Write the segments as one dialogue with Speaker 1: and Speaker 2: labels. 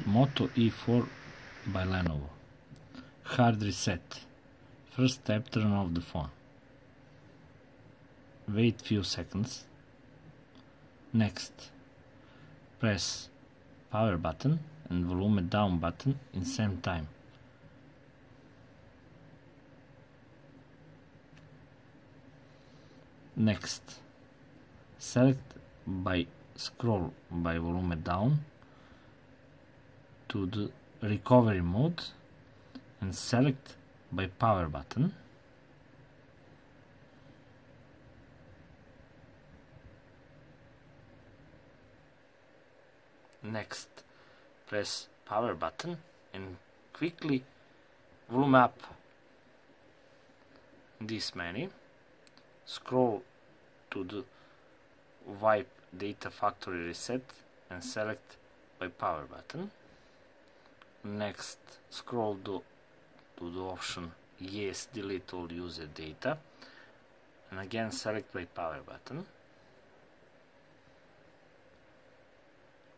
Speaker 1: Moto E4 by Lenovo. Hard reset. First step, turn off the phone. Wait few seconds. Next, press power button and volume down button in same time. Next, select by scroll by volume down to the recovery mode and select by power button. Next, press power button and quickly volume up this menu. Scroll to the wipe data factory reset and select by power button. Next, scroll to the option yes, delete all user data and again select by power button.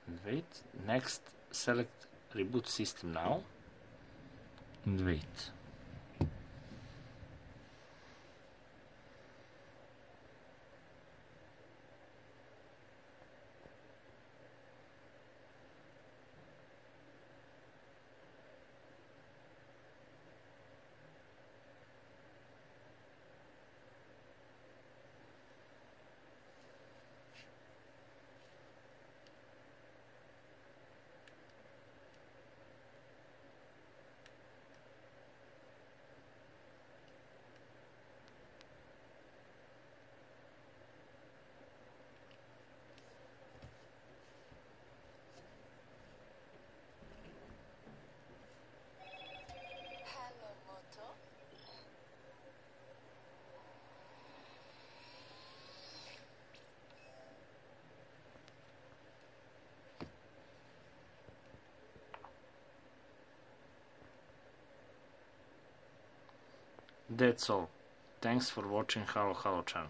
Speaker 1: And wait. Next, select reboot system now and wait. That's all. Thanks for watching Halo channel.